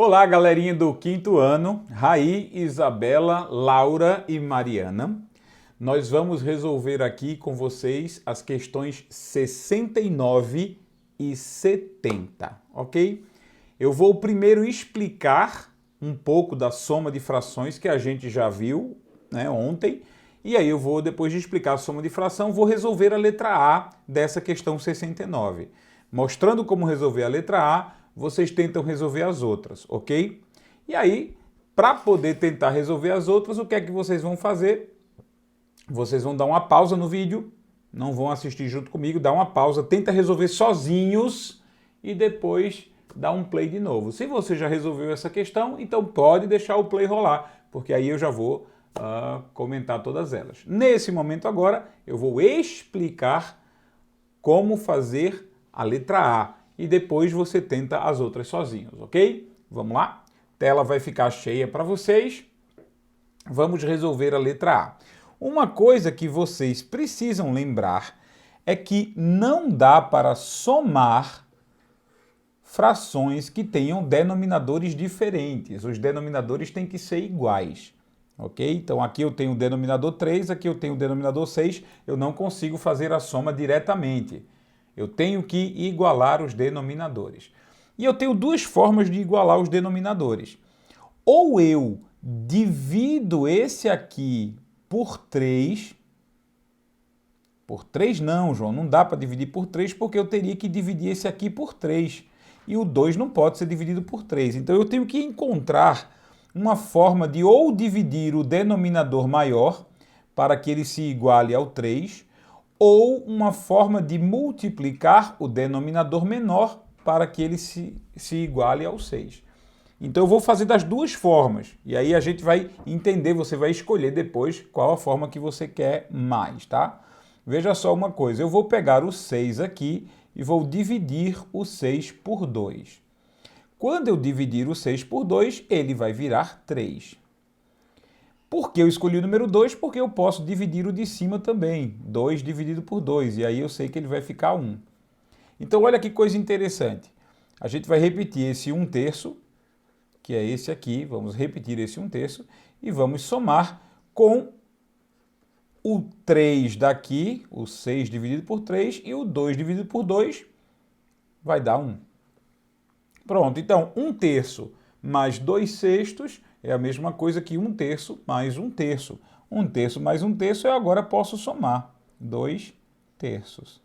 Olá, galerinha do quinto ano, Raí, Isabela, Laura e Mariana. Nós vamos resolver aqui com vocês as questões 69 e 70, ok? Eu vou primeiro explicar um pouco da soma de frações que a gente já viu, né, ontem, e aí eu vou, depois de explicar a soma de fração, vou resolver a letra A dessa questão 69. Mostrando como resolver a letra A, vocês tentam resolver as outras, ok? E aí, para poder tentar resolver as outras, o que é que vocês vão fazer? Vocês vão dar uma pausa no vídeo, não vão assistir junto comigo, dá uma pausa, tenta resolver sozinhos e depois dá um play de novo. Se você já resolveu essa questão, então pode deixar o play rolar, porque aí eu já vou comentar todas elas. Nesse momento agora, eu vou explicar como fazer a letra A e depois você tenta as outras sozinhos, ok? Vamos lá? A tela vai ficar cheia para vocês. Vamos resolver a letra A. Uma coisa que vocês precisam lembrar é que não dá para somar frações que tenham denominadores diferentes. Os denominadores têm que ser iguais, ok? Então aqui eu tenho o denominador 3, aqui eu tenho o denominador 6, eu não consigo fazer a soma diretamente. Eu tenho que igualar os denominadores. E eu tenho duas formas de igualar os denominadores. Ou eu divido esse aqui por 3. Por 3 não, João, não dá para dividir por 3 porque eu teria que dividir esse aqui por 3. E o 2 não pode ser dividido por 3. Então eu tenho que encontrar uma forma de ou dividir o denominador maior para que ele se iguale ao 3, ou uma forma de multiplicar o denominador menor para que ele se iguale ao 6. Então eu vou fazer das duas formas, e aí a gente vai entender, você vai escolher depois qual a forma que você quer mais, tá? Veja só uma coisa, eu vou pegar o 6 aqui e vou dividir o 6 por 2. Quando eu dividir o 6 por 2, ele vai virar 3. Por que eu escolhi o número 2? Porque eu posso dividir o de cima também. 2 dividido por 2. E aí eu sei que ele vai ficar 1. Então, olha que coisa interessante. A gente vai repetir esse 1/3, que é esse aqui. Vamos repetir esse 1/3 e vamos somar com o 3 daqui, o 6 dividido por 3, e o 2 dividido por 2 vai dar 1. Pronto, então 1/3 mais 2/6 é a mesma coisa que 1/3 mais 1/3. 1/3 mais 1/3 eu agora posso somar 2/3.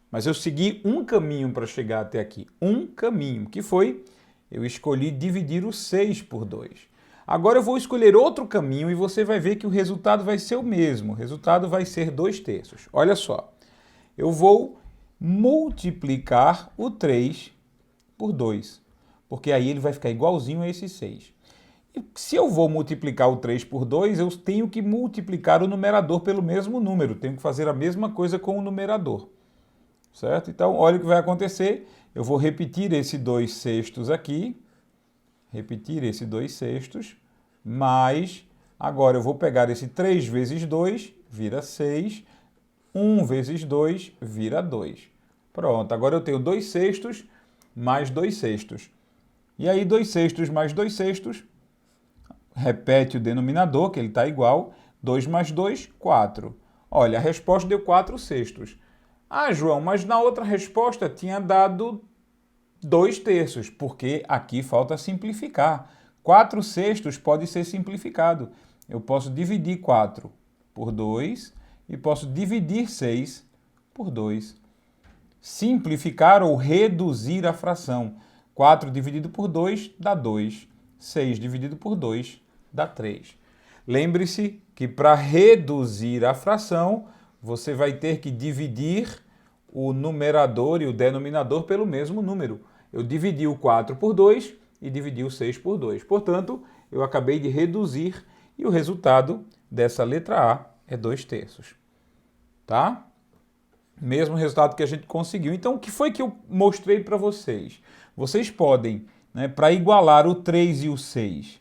Mas eu segui um caminho para chegar até aqui. Um caminho, que foi, eu escolhi dividir o 6 por 2. Agora eu vou escolher outro caminho e você vai ver que o resultado vai ser o mesmo. O resultado vai ser 2/3. Olha só, eu vou multiplicar o 3 por 2, porque aí ele vai ficar igualzinho a esse 6. E se eu vou multiplicar o 3 por 2, eu tenho que multiplicar o numerador pelo mesmo número, tenho que fazer a mesma coisa com o numerador, certo? Então, olha o que vai acontecer, eu vou repetir esse 2/6 aqui, mas agora eu vou pegar esse 3 vezes 2, vira 6, 1 vezes 2, vira 2. Pronto, agora eu tenho 2/6 mais 2/6. E aí 2/6 mais 2/6, repete o denominador, que ele está igual, 2 mais 2, 4. Olha, a resposta deu 4/6. Ah, João, mas na outra resposta tinha dado 2/3, porque aqui falta simplificar. 4/6 pode ser simplificado. Eu posso dividir 4 por 2 e posso dividir 6 por 2. Simplificar ou reduzir a fração. 4 dividido por 2 dá 2. 6 dividido por 2 dá 3. Lembre-se que para reduzir a fração, você vai ter que dividir o numerador e o denominador pelo mesmo número. Eu dividi o 4 por 2 e dividi o 6 por 2. Portanto, eu acabei de reduzir e o resultado dessa letra A é 2/3. Tá? Mesmo resultado que a gente conseguiu. Então, o que foi que eu mostrei para vocês? Vocês podem, para igualar o 3 e o 6,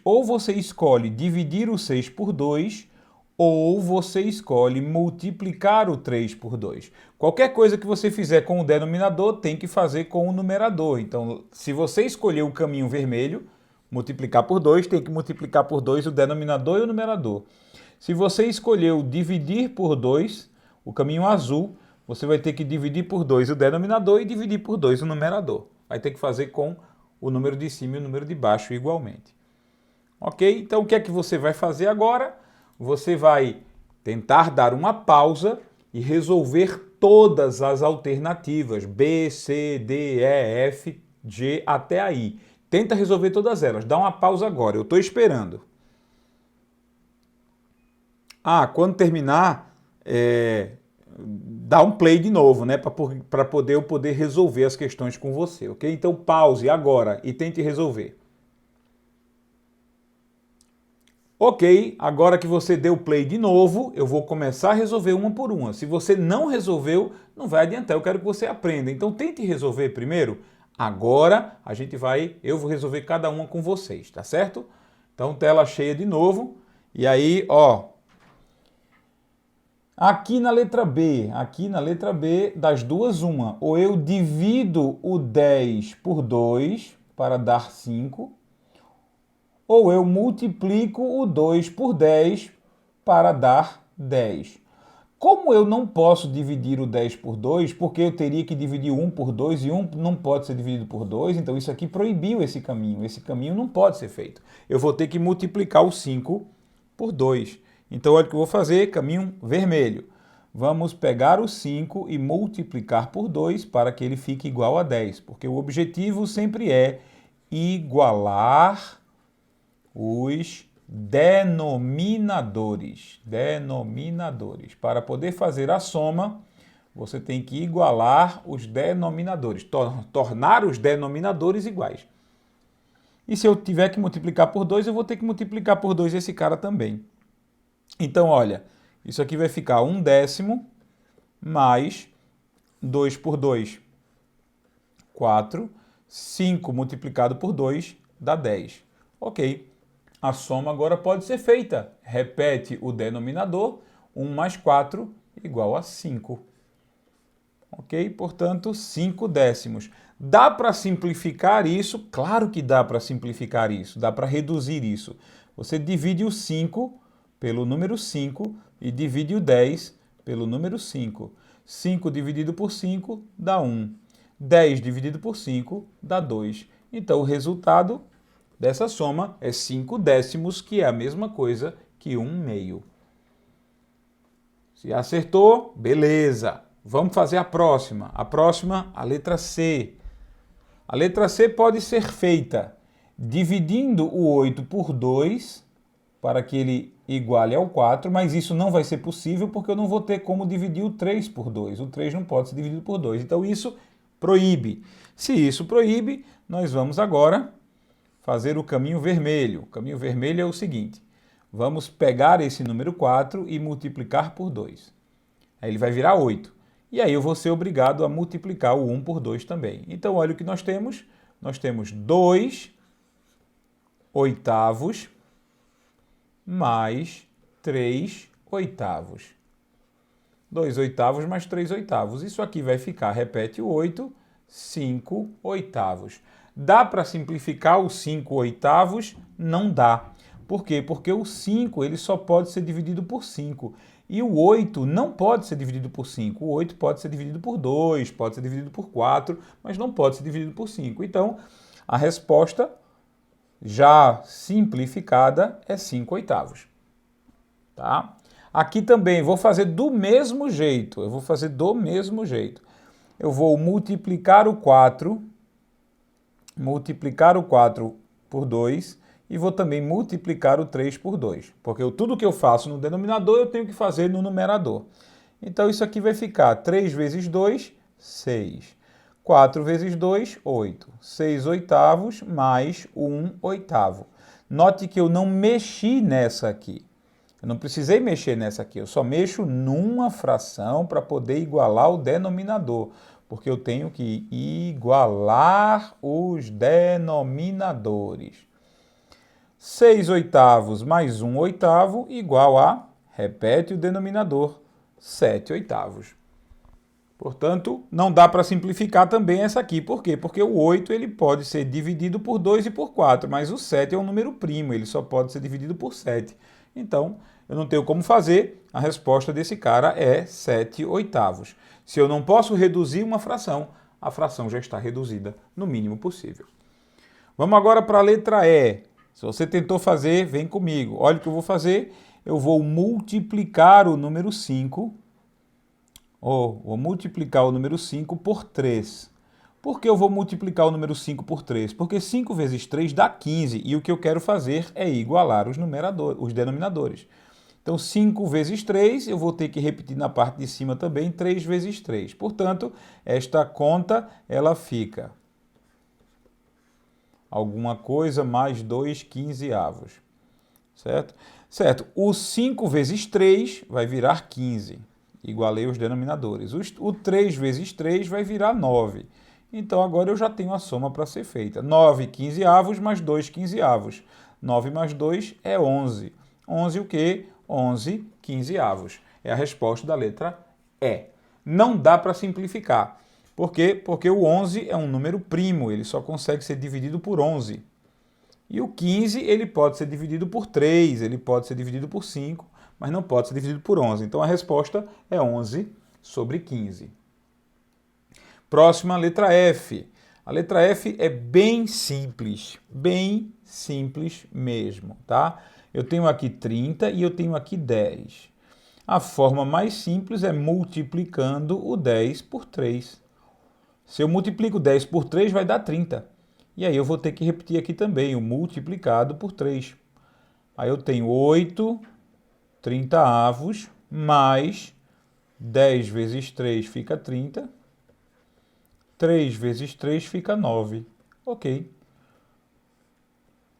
ou você escolhe dividir o 6 por 2, ou você escolhe multiplicar o 3 por 2. Qualquer coisa que você fizer com o denominador tem que fazer com o numerador. Então, se você escolher o caminho vermelho, multiplicar por 2, tem que multiplicar por 2 o denominador e o numerador. Se você escolheu dividir por 2, o caminho azul, você vai ter que dividir por 2 o denominador e dividir por 2 o numerador. Vai ter que fazer com o número de cima e o número de baixo igualmente. Ok? Então, o que é que você vai fazer agora? Você vai tentar dar uma pausa e resolver todas as alternativas, B, C, D, E, F, G, até aí. Tenta resolver todas elas. Dá uma pausa agora, eu estou esperando. Quando terminar, dá um play de novo, né? Para eu poder resolver as questões com você, ok? Então pause agora e tente resolver. Ok, agora que você deu play de novo, eu vou começar a resolver uma por uma. Se você não resolveu, não vai adiantar, eu quero que você aprenda. Então tente resolver primeiro. Agora eu vou resolver cada uma com vocês, tá certo? Então tela cheia de novo. E aí, ó, aqui na letra B, das duas, uma. Ou eu divido o 10 por 2 para dar 5, ou eu multiplico o 2 por 10 para dar 10. Como eu não posso dividir o 10 por 2, porque eu teria que dividir 1 por 2 e 1 não pode ser dividido por 2, então isso aqui proibiu esse caminho. Esse caminho não pode ser feito. Eu vou ter que multiplicar o 5 por 2. Então olha o que eu vou fazer, caminho vermelho. Vamos pegar o 5 e multiplicar por 2 para que ele fique igual a 10, porque o objetivo sempre é igualar os denominadores. Para poder fazer a soma, você tem que igualar os denominadores, tornar os denominadores iguais. E se eu tiver que multiplicar por 2, eu vou ter que multiplicar por 2 esse cara também. Então, olha, isso aqui vai ficar 1/10 mais 2 por 2, 4. 5 multiplicado por 2 dá 10. Ok. A soma agora pode ser feita. Repete o denominador, 1 mais 4 igual a 5. Ok? Portanto, 5/10. Dá para simplificar isso? Claro que dá para simplificar isso, dá para reduzir isso. Você divide o 5 pelo número 5 e divide o 10 pelo número 5. 5 dividido por 5 dá 1. 10 dividido por 5 dá 2. Então, o resultado dessa soma é 5/10, que é a mesma coisa que 1/2. Se acertou, beleza. Vamos fazer a próxima. A próxima, a letra C. A letra C pode ser feita dividindo o 8 por 2 para que ele iguale ao 4, mas isso não vai ser possível porque eu não vou ter como dividir o 3 por 2. O 3 não pode ser dividido por 2. Então isso proíbe. Se isso proíbe, nós vamos agora fazer o caminho vermelho. O caminho vermelho é o seguinte: vamos pegar esse número 4 e multiplicar por 2. Aí ele vai virar 8. E aí eu vou ser obrigado a multiplicar o 1 por 2 também. Então olha o que nós temos. Nós temos 2 oitavos mais 3 oitavos. 2 oitavos mais 3 oitavos. Isso aqui vai ficar, repete o 8, 5 oitavos. Dá para simplificar o 5 oitavos? Não dá. Por quê? Porque o 5 ele só pode ser dividido por 5. E o 8 não pode ser dividido por 5. O 8 pode ser dividido por 2, pode ser dividido por 4, mas não pode ser dividido por 5. Então, a resposta já simplificada é 5 oitavos. Tá? Aqui também vou fazer do mesmo jeito. Eu vou multiplicar o 4 por 2 e vou também multiplicar o 3 por 2. Porque tudo que eu faço no denominador eu tenho que fazer no numerador. Então isso aqui vai ficar 3 vezes 2, 6. 4 vezes 2, 8. 6 oitavos mais 1 oitavo. Note que eu não mexi nessa aqui. Eu não precisei mexer nessa aqui. Eu só mexo numa fração para poder igualar o denominador. Porque eu tenho que igualar os denominadores. 6 oitavos mais 1 oitavo igual a, repete o denominador, 7/8. Portanto, não dá para simplificar também essa aqui. Por quê? Porque o 8 ele pode ser dividido por 2 e por 4, mas o 7 é um número primo, ele só pode ser dividido por 7. Então, eu não tenho como fazer, a resposta desse cara é 7/8. Se eu não posso reduzir uma fração, a fração já está reduzida no mínimo possível. Vamos agora para a letra E. Se você tentou fazer, vem comigo. Olha o que eu vou fazer. Eu vou multiplicar o número 5, vou multiplicar o número 5 por 3. Por que eu vou multiplicar o número 5 por 3? Porque 5 vezes 3 dá 15, e o que eu quero fazer é igualar os denominadores. Então, 5 vezes 3, eu vou ter que repetir na parte de cima também, 3 vezes 3. Portanto, esta conta, ela fica alguma coisa mais 2/15. Certo? Certo. O 5 vezes 3 vai virar 15. Igualei os denominadores. O 3 vezes 3 vai virar 9. Então, agora eu já tenho a soma para ser feita. 9/15 mais 2/15. 9 mais 2 é 11. 11 o quê? 11/15. É a resposta da letra E. Não dá para simplificar. Por quê? Porque o 11 é um número primo, ele só consegue ser dividido por 11. E o 15 ele pode ser dividido por 3, ele pode ser dividido por 5, mas não pode ser dividido por 11. Então a resposta é 11/15. Próxima, letra F. A letra F é bem simples mesmo, tá? Eu tenho aqui 30 e eu tenho aqui 10. A forma mais simples é multiplicando o 10 por 3. Se eu multiplico 10 por 3, vai dar 30. E aí eu vou ter que repetir aqui também o multiplicado por 3. Aí eu tenho 8/30 mais 10 vezes 3 fica 30. 3 vezes 3 fica 9. Ok.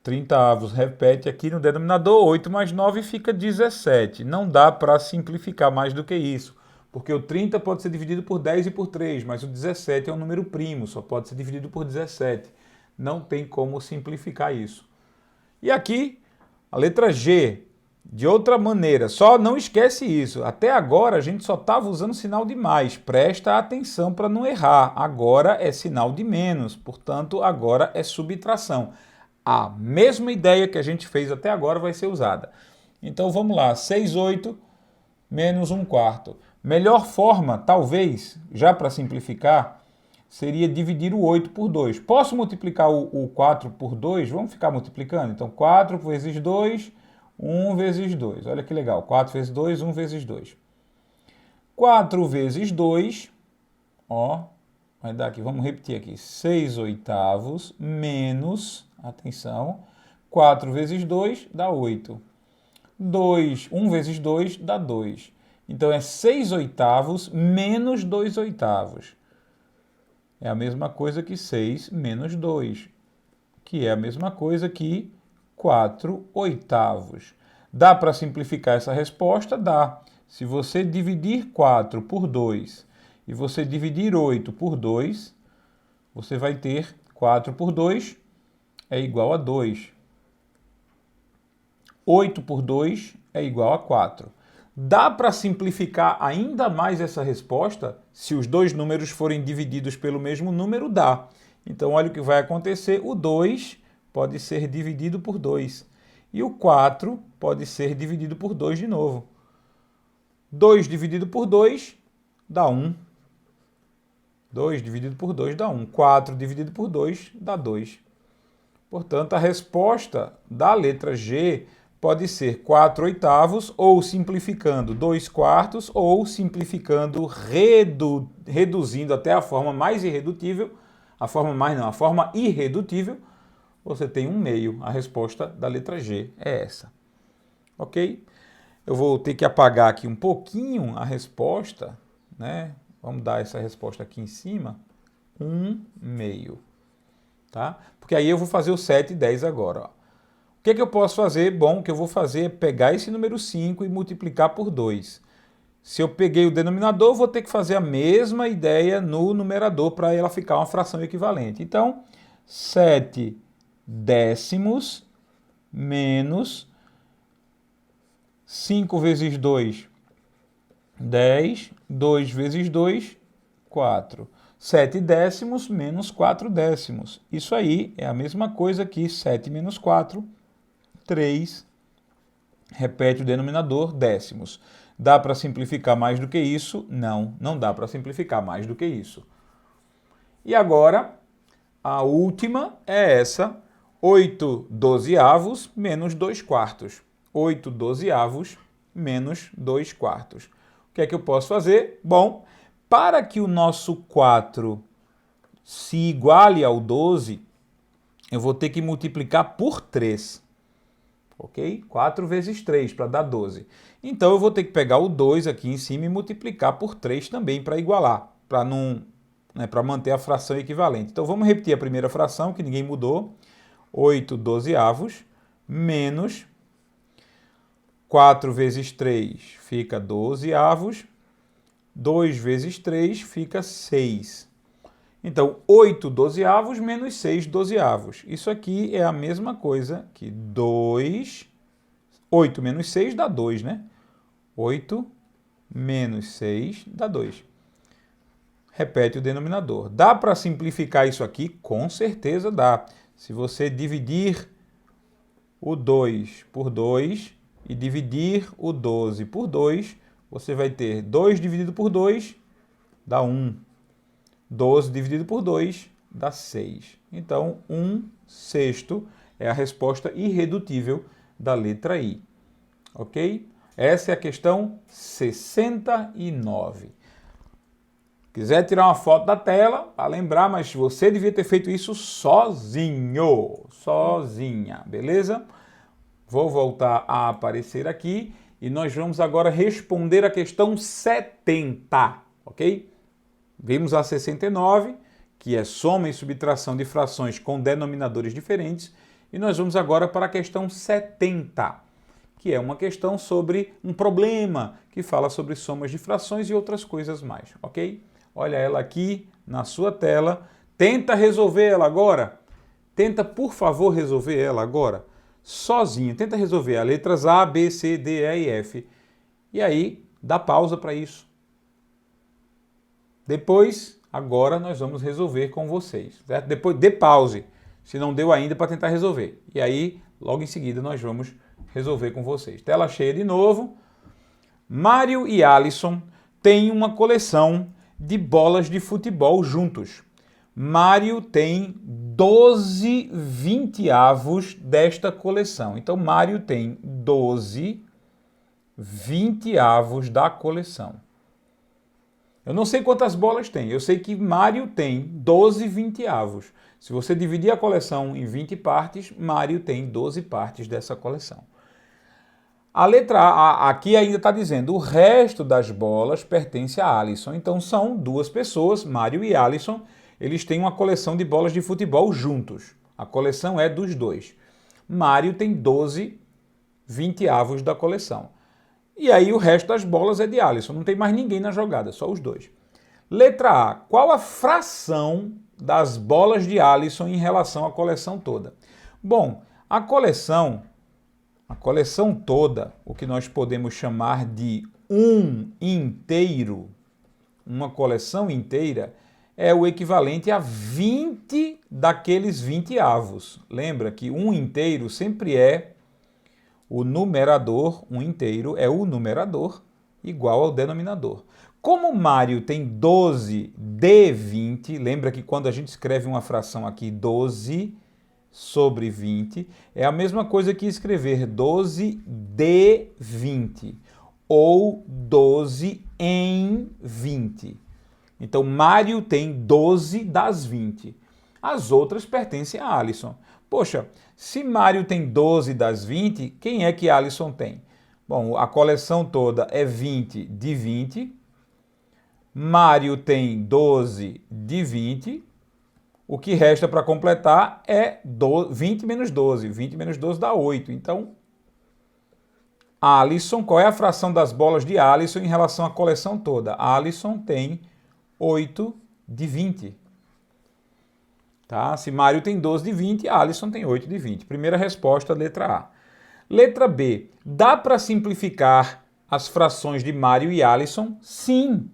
30 repete aqui no denominador, 8 mais 9 fica 17. Não dá para simplificar mais do que isso, porque o 30 pode ser dividido por 10 e por 3, mas o 17 é um número primo, só pode ser dividido por 17. Não tem como simplificar isso. E aqui, a letra G, de outra maneira, só não esquece isso. Até agora a gente só estava usando sinal de mais. Presta atenção para não errar. Agora é sinal de menos, portanto, agora é subtração. A mesma ideia que a gente fez até agora vai ser usada. Então vamos lá, 6/8 menos 1/4. Melhor forma, talvez, já para simplificar, seria dividir o 8 por 2. Posso multiplicar o 4 por 2? Vamos ficar multiplicando? Então, 4 vezes 2, 1 vezes 2. Olha que legal. 4 vezes 2, 1 vezes 2. 4 vezes 2, vai dar aqui, vamos repetir aqui. 6/8 menos, atenção, 4 vezes 2 dá 8. 1 vezes 2 dá 2. Então, é 6/8 menos 2/8. É a mesma coisa que 6 menos 2, que é a mesma coisa que 4/8. Dá para simplificar essa resposta? Dá. Se você dividir 4 por 2 e você dividir 8 por 2, você vai ter 4 por 2 é igual a 2. 8 por 2 é igual a 4. Dá para simplificar ainda mais essa resposta? Se os dois números forem divididos pelo mesmo número, dá. Então, olha o que vai acontecer. O 2 pode ser dividido por 2. E o 4 pode ser dividido por 2 de novo. 2 dividido por 2 dá 1. 2 dividido por 2 dá 1. 4 dividido por 2 dá 2. Portanto, a resposta da letra G pode ser 4/8, ou simplificando 2/4, ou simplificando, reduzindo até a forma mais irredutível, a forma irredutível, você tem 1/2. A resposta da letra G é essa. Ok? Eu vou ter que apagar aqui um pouquinho a resposta, né? Vamos dar essa resposta aqui em cima. 1/2. Tá? Porque aí eu vou fazer o 7 e 10 agora, ó. O que é que eu posso fazer? Bom, o que eu vou fazer é pegar esse número 5 e multiplicar por 2. Se eu peguei o denominador, eu vou ter que fazer a mesma ideia no numerador para ela ficar uma fração equivalente. Então, 7 décimos menos 5 vezes 2, 10. 2 vezes 2, 4. 7 décimos menos 4 décimos. Isso aí é a mesma coisa que 7 menos 4, 3. Repete o denominador, décimos. Dá para simplificar mais do que isso? Não, não dá para simplificar mais do que isso. E agora, a última é essa, 8 dozeavos menos 2 quartos. 8 dozeavos menos 2 quartos. O que é que eu posso fazer? Bom, para que o nosso 4 se iguale ao 12, eu vou ter que multiplicar por 3. Ok? 4 vezes 3 para dar 12. Então eu vou ter que pegar o 2 aqui em cima e multiplicar por 3 também para igualar, para não, para manter a fração equivalente. Então vamos repetir a primeira fração, que ninguém mudou. 8 dozeavos menos 4 vezes 3 fica 12avos. 2 vezes 3 fica 6. Então, 8 dozeavos menos 6 dozeavos. Isso aqui é a mesma coisa que 2. 8 menos 6 dá 2, né? 8 menos 6 dá 2. Repete o denominador. Dá para simplificar isso aqui? Com certeza dá. Se você dividir o 2 por 2 e dividir o 12 por 2, você vai ter 2 dividido por 2 dá 1. 12 dividido por 2 dá 6. Então, 1/6 é a resposta irredutível da letra I. Ok? Essa é a questão 69. Quiser tirar uma foto da tela, para lembrar, mas você devia ter feito isso sozinho, sozinha, beleza? Vou voltar a aparecer aqui e nós vamos agora responder a questão 70, ok? Vimos a 69, que é soma e subtração de frações com denominadores diferentes, e nós vamos agora para a questão 70, que é uma questão sobre um problema que fala sobre somas de frações e outras coisas mais, ok? Olha ela aqui na sua tela. Tenta resolver ela agora. Tenta, por favor, resolver ela agora. Sozinho. Tenta resolver as letras A, B, C, D, E e F. E aí, dá pausa para isso. Depois, agora, nós vamos resolver com vocês. Certo? Depois, dê pause, se não deu ainda, para tentar resolver. E aí, logo em seguida, nós vamos resolver com vocês. Tela cheia de novo. Mário e Alisson têm uma coleção de bolas de futebol juntos. Mário tem 12 vinteavos desta coleção. Então, Mário tem 12 vinteavos da coleção. Eu não sei quantas bolas tem, eu sei que Mário tem 12 vinteavos. Se você dividir a coleção em 20 partes, Mário tem 12 partes dessa coleção. A letra A aqui ainda está dizendo o resto das bolas pertence a Alisson. Então são duas pessoas, Mário e Alisson, eles têm uma coleção de bolas de futebol juntos. A coleção é dos dois. Mário tem 12 vinteavos da coleção. E aí o resto das bolas é de Alisson, não tem mais ninguém na jogada, só os dois. Letra A, qual a fração das bolas de Alisson em relação à coleção toda? Bom, a coleção toda, o que nós podemos chamar de um inteiro, uma coleção inteira, é o equivalente a 20 daqueles vinteavos. Lembra que um inteiro sempre é o numerador, um inteiro é o numerador igual ao denominador. Como Mário tem 12 de 20, lembra que quando a gente escreve uma fração aqui, 12 sobre 20, é a mesma coisa que escrever 12 de 20 ou 12 em 20. Então, Mário tem 12 das 20. As outras pertencem a Alisson. Poxa, se Mário tem 12 das 20, quem é que Alisson tem? Bom, a coleção toda é 20 de 20. Mário tem 12 de 20. O que resta para completar é 20 menos 12. 20 menos 12 dá 8. Então, Alisson, qual é a fração das bolas de Alisson em relação à coleção toda? Alisson tem 8 de 20. Tá? Se Mário tem 12 de 20, Alisson tem 8 de 20. Primeira resposta, letra A. Letra B. Dá para simplificar as frações de Mário e Alisson? Sim.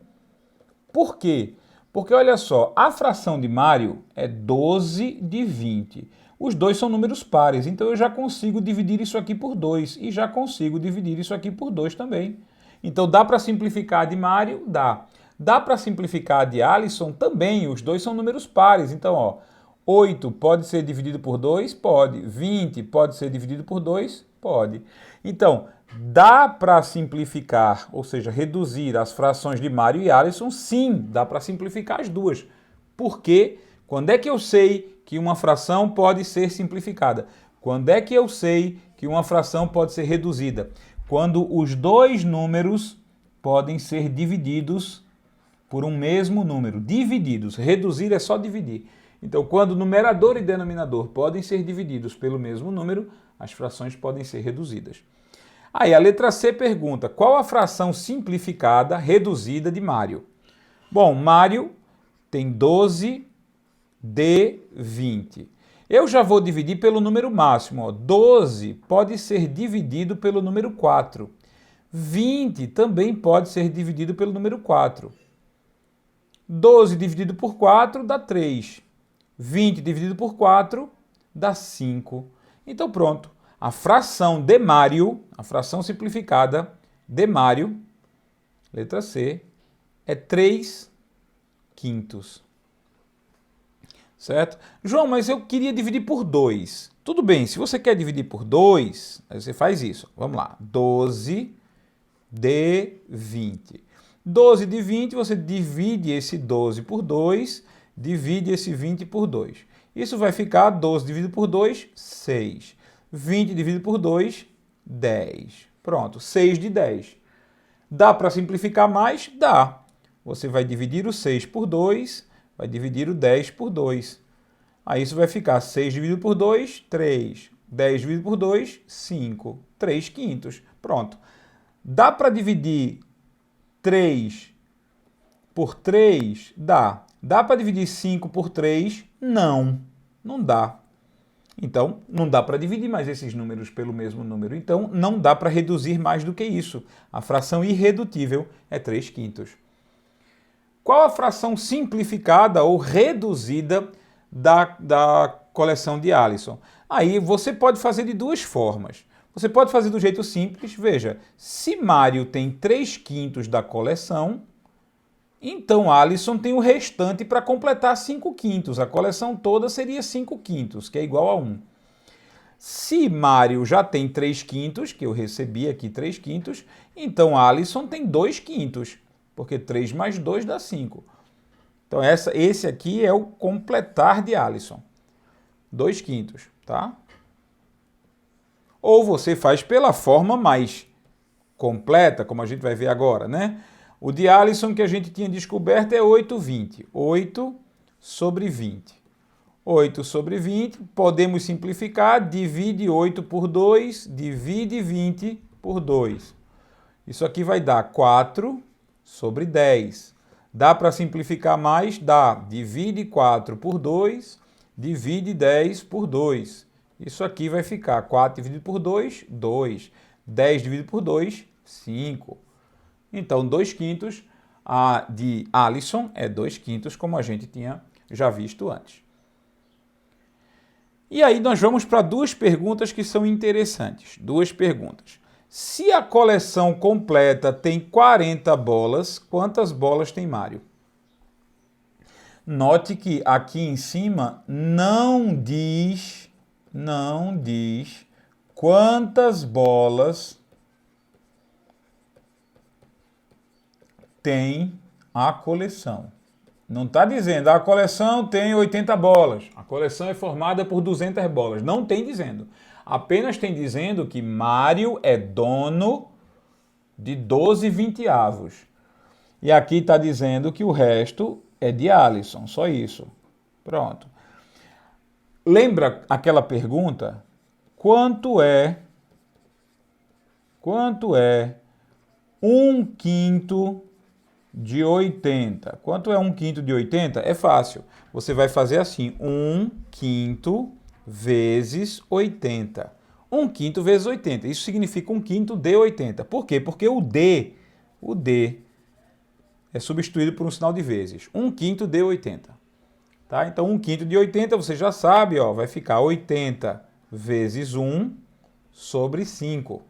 Por quê? Porque, olha só, a fração de Mário é 12 de 20. Os dois são números pares, então eu já consigo dividir isso aqui por 2 e já consigo dividir isso aqui por 2 também. Então, dá para simplificar a de Mário? Dá. Dá para simplificar a de Alisson? Também, os dois são números pares. Então, ó, 8 pode ser dividido por 2? Pode. 20 pode ser dividido por 2? Pode. Então, dá para simplificar, ou seja, reduzir as frações de Mário e Alisson? Sim, dá para simplificar as duas. Por quê? Quando é que eu sei que uma fração pode ser simplificada? Quando é que eu sei que uma fração pode ser reduzida? Quando os dois números podem ser divididos por um mesmo número. Divididos. Reduzir é só dividir. Então, quando numerador e denominador podem ser divididos pelo mesmo número, as frações podem ser reduzidas. Aí, a letra C pergunta, qual a fração simplificada reduzida de Mário? Bom, Mário tem 12 de 20. Eu já vou dividir pelo número máximo. Ó. 12 pode ser dividido pelo número 4. 20 também pode ser dividido pelo número 4. 12 dividido por 4 dá 3. 20 dividido por 4 dá 5. Então pronto, a fração de Mário, a fração simplificada de Mário, letra C, é 3 quintos. Certo? João, mas eu queria dividir por 2. Tudo bem, se você quer dividir por 2, aí você faz isso. Vamos lá, 12 de 20. 12 de 20, você divide esse 12 por 2, divide esse 20 por 2. Isso vai ficar 12 dividido por 2, 6. 20 dividido por 2, 10. Pronto, 6 de 10. Dá para simplificar mais? Dá. Você vai dividir o 6 por 2, vai dividir o 10 por 2. Aí isso vai ficar 6 dividido por 2, 3. 10 dividido por 2, 5. 3 quintos. Pronto. Dá para dividir 3 por 3? Dá. Dá para dividir 5 por 3? Não. Não dá. Então, não dá para dividir mais esses números pelo mesmo número. Então, não dá para reduzir mais do que isso. A fração irredutível é 3 quintos. Qual a fração simplificada ou reduzida da coleção de Alisson? Aí você pode fazer de duas formas. Você pode fazer do jeito simples. Veja, se Mário tem 3 quintos da coleção, então Alisson tem o restante para completar 5 quintos. A coleção toda seria 5 quintos, que é igual a 1. Se Mário já tem 3 quintos, que eu recebi aqui 3 quintos, então Alisson tem 2 quintos, porque 3 mais 2 dá 5. Então esse aqui é o completar de Alisson. 2 quintos, tá? Ou você faz pela forma mais completa, como a gente vai ver agora, né? O de Alisson que a gente tinha descoberto é 8/20. 8 sobre 20. 8 sobre 20, podemos simplificar, divide 8 por 2, divide 20 por 2. Isso aqui vai dar 4 sobre 10. Dá para simplificar mais? Dá. Divide 4 por 2, divide 10 por 2. Isso aqui vai ficar 4 dividido por 2, 2. 10 dividido por 2, 5. Então, 2 quintos, a de Alisson é 2 quintos, como a gente tinha já visto antes. E aí nós vamos para duas perguntas que são interessantes. Duas perguntas. Se a coleção completa tem 40 bolas, quantas bolas tem Mário? Note que aqui em cima não diz quantas bolas tem a coleção. Não está dizendo, a coleção tem 80 bolas, a coleção é formada por 200 bolas. Não tem dizendo. Apenas tem dizendo que Mário é dono de 12 vinteavos. E aqui está dizendo que o resto é de Alisson, só isso. Pronto. Lembra aquela pergunta? Quanto é 1 quinto de 80? Quanto é 1 quinto de 80? É fácil. Você vai fazer assim, 1 quinto vezes 80. 1 quinto vezes 80. Isso significa 1 quinto de 80. Por quê? Porque o D é substituído por um sinal de vezes. 1 quinto de 80. Tá? Então, 1 quinto de 80, você já sabe, ó, vai ficar 80 vezes 1 sobre 5.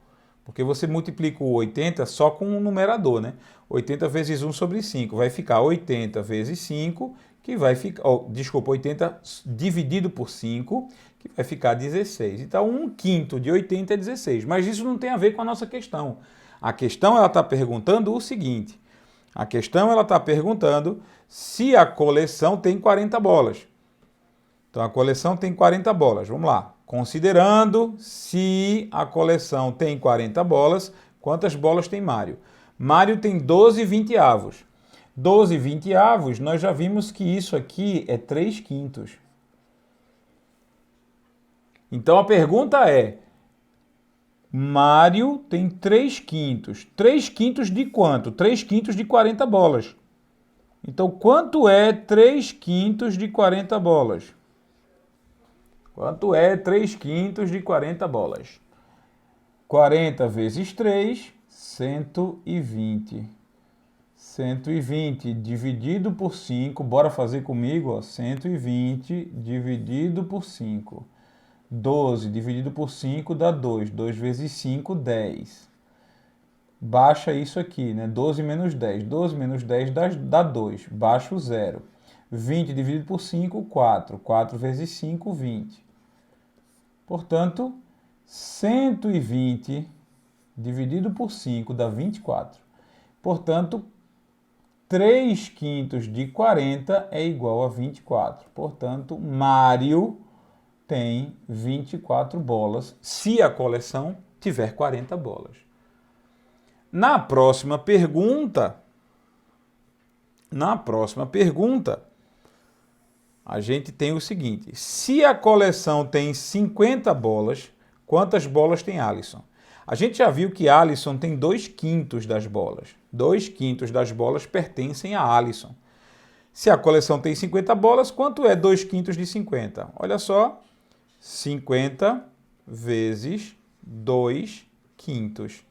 Porque você multiplica o 80 só com o numerador, né? 80 vezes 1 sobre 5. Vai ficar 80 vezes 5, que vai ficar... Oh, desculpa, 80 dividido por 5, que vai ficar 16. Então, 1 quinto de 80 é 16. Mas isso não tem a ver com a nossa questão. A questão, ela está perguntando o seguinte. A questão, ela está perguntando se a coleção tem 40 bolas. Então, a coleção tem 40 bolas. Vamos lá. Considerando se a coleção tem 40 bolas, quantas bolas tem Mário? Mário tem 12 vinteavos. 12 vinteavos, nós já vimos que isso aqui é 3 quintos. Então, a pergunta é, Mário tem 3 quintos. 3 quintos de quanto? 3 quintos de 40 bolas. Então, quanto é 3 quintos de 40 bolas? Quanto é 3 quintos de 40 bolas? 40 vezes 3, 120. 120 dividido por 5, bora fazer comigo, ó, 120 dividido por 5. 12 dividido por 5 dá 2. 2 vezes 5, 10. Baixa isso aqui, né? 12 menos 10. 12 menos 10 dá 2. Baixa o 0. 20 dividido por 5, 4. 4 vezes 5, 20. Portanto, 120 dividido por 5 dá 24. Portanto, 3 quintos de 40 é igual a 24. Portanto, Mário tem 24 bolas, se a coleção tiver 40 bolas. Na próxima pergunta, a gente tem o seguinte: se a coleção tem 50 bolas, quantas bolas tem Alisson? A gente já viu que Alisson tem 2 quintos das bolas. 2 quintos das bolas pertencem a Alisson. Se a coleção tem 50 bolas, quanto é 2 quintos de 50? Olha só, 50 vezes 2 quintos.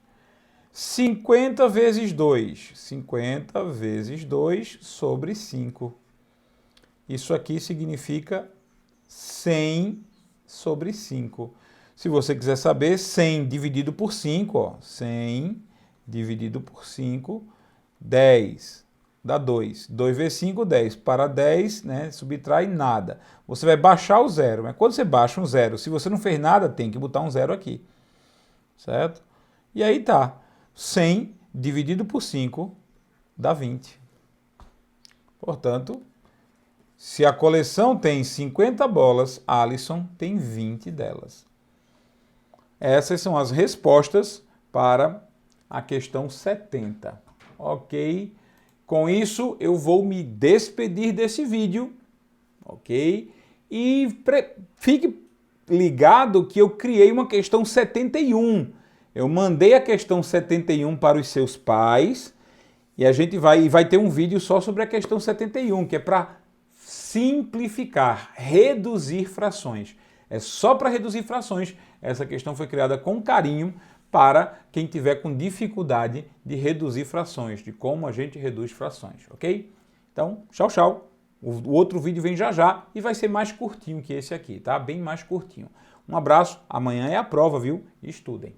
50 vezes 2. 50 vezes 2 sobre 5. Isso aqui significa 100 sobre 5. Se você quiser saber, 100 dividido por 5, ó, 100 dividido por 5, 10, dá 2. 2 vezes 5, 10. Para 10, né, subtrai nada. Você vai baixar o zero, mas quando você baixa um zero, se você não fez nada, tem que botar um zero aqui, certo? E aí tá, 100 dividido por 5 dá 20. Portanto, se a coleção tem 50 bolas, Alisson tem 20 delas. Essas são as respostas para a questão 70. Ok? Com isso, eu vou me despedir desse vídeo. Ok? E fique ligado que eu criei uma questão 71. Eu mandei a questão 71 para os seus pais e a gente vai ter um vídeo só sobre a questão 71, que é para simplificar, reduzir frações. É só para reduzir frações. Essa questão foi criada com carinho para quem tiver com dificuldade de reduzir frações, de como a gente reduz frações, ok? Então, tchau, tchau. O outro vídeo vem já e vai ser mais curtinho que esse aqui, tá? Bem mais curtinho. Um abraço. Amanhã é a prova, viu? Estudem.